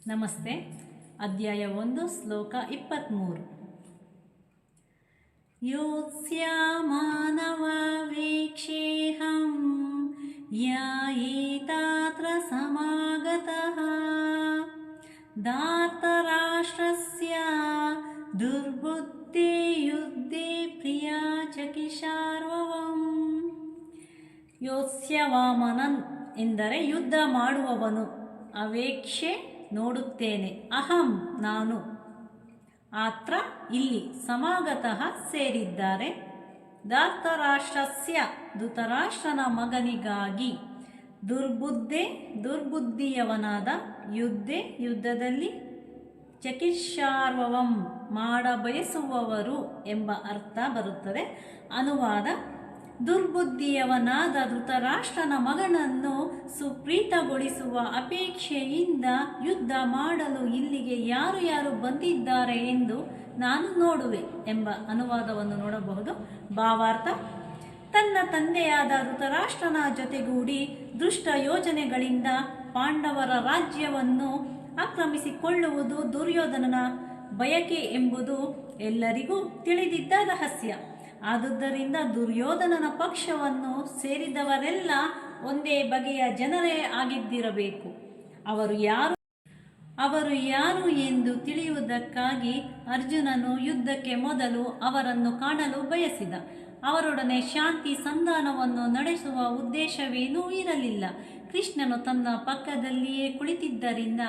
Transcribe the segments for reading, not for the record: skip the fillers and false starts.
ನಮಸ್ತೆ. ಅಧ್ಯಾಯ 1 ಶ್ಲೋಕ 23. ಯೋತ್ಸ್ಯ ಮಾನವ ವೀಕ್ಷೇಹಂ ಯಾಯೇತಾತ್ರ ಸಮಾಗತಃ ಧಾರ್ತರಾಷ್ಟ್ರಸ್ಯ ದುರ್ಬುದ್ಧಿ ಯುದ್ಧೇ ಪ್ರಿಯಾ ಚಕಿಶಾರ್ವವಂ. ಯೋತ್ಸ್ಯ ವಾಮನನ್ ಎಂದರೆ ಯುದ್ಧ ಮಾಡುವವನು. ಅವೇಕ್ಷೆ ನೋಡುತ್ತೇನೆ. ಅಹಂ ನಾನು. ಆತ್ರ ಇಲ್ಲಿ ಸಮಾಗತಃ ಸೇರಿದ್ದಾರೆ. ಧಾರ್ತರಾಷ್ಟ್ರಸ್ಯ ಧೃತರಾಷ್ಟ್ರನ ಮಗನಿಗಾಗಿ. ದುರ್ಬುದ್ಧೆ ದುರ್ಬುದ್ಧಿಯವನಾದ. ಯುದ್ಧೆ ಯುದ್ಧದಲ್ಲಿ. ಚಕಿತ್ಸಾರ್ವವಂ ಮಾಡಬಯಸುವವರು ಎಂಬ ಅರ್ಥ ಬರುತ್ತದೆ. ಅನುವಾದ: ದುರ್ಬುದ್ಧಿಯವನಾದ ಧೃತರಾಷ್ಟ್ರನ ಮಗನನ್ನು ಸುಪ್ರೀತಗೊಳಿಸುವ ಅಪೇಕ್ಷೆಯಿಂದ ಯುದ್ಧ ಮಾಡಲು ಇಲ್ಲಿಗೆ ಯಾರು ಯಾರು ಬಂದಿದ್ದಾರೆ ಎಂದು ನಾನು ನೋಡುವೆ ಎಂಬ ಅನುವಾದವನ್ನು ನೋಡಬಹುದು. ಭಾವಾರ್ಥ: ತನ್ನ ತಂದೆಯಾದ ಧೃತರಾಷ್ಟ್ರನ ಜೊತೆಗೂಡಿ ದುಷ್ಟ ಯೋಜನೆಗಳಿಂದ ಪಾಂಡವರ ರಾಜ್ಯವನ್ನು ಆಕ್ರಮಿಸಿಕೊಳ್ಳುವುದು ದುರ್ಯೋಧನನ ಬಯಕೆ ಎಂಬುದು ಎಲ್ಲರಿಗೂ ತಿಳಿದಿದ್ದ ರಹಸ್ಯ. ಆದುದರಿಂದ ದುರ್ಯೋಧನನ ಪಕ್ಷವನ್ನು ಸೇರಿದವರೆಲ್ಲ ಒಂದೇ ಬಗೆಯ ಜನರೇ ಆಗಿದ್ದಿರಬೇಕು. ಅವರು ಯಾರು ಎಂದು ತಿಳಿಯುವುದಕ್ಕಾಗಿ ಅರ್ಜುನನು ಯುದ್ಧಕ್ಕೆ ಮೊದಲು ಅವರನ್ನು ಕಾಣಲು ಬಯಸಿದ. ಅವರೊಡನೆ ಶಾಂತಿ ಸಂಧಾನವನ್ನು ನಡೆಸುವ ಉದ್ದೇಶವೇನೂ ಇರಲಿಲ್ಲ. ಕೃಷ್ಣನು ತನ್ನ ಪಕ್ಕದಲ್ಲಿಯೇ ಕುಳಿತಿದ್ದರಿಂದ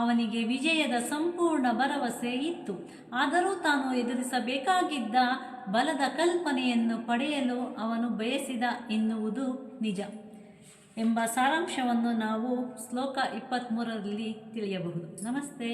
ಅವನಿಗೆ ವಿಜಯದ ಸಂಪೂರ್ಣ ಭರವಸೆ ಇತ್ತು. ಆದರೂ ತಾನು ಎದುರಿಸಬೇಕಾಗಿದ್ದ ಬಲದ ಕಲ್ಪನೆಯನ್ನು ಪಡೆಯಲು ಅವನು ಬಯಸಿದ ಎನ್ನುವುದು ನಿಜ ಎಂಬ ಸಾರಾಂಶವನ್ನು ನಾವು ಶ್ಲೋಕ 23ರಲ್ಲಿ ತಿಳಿಯಬಹುದು. ನಮಸ್ತೆ.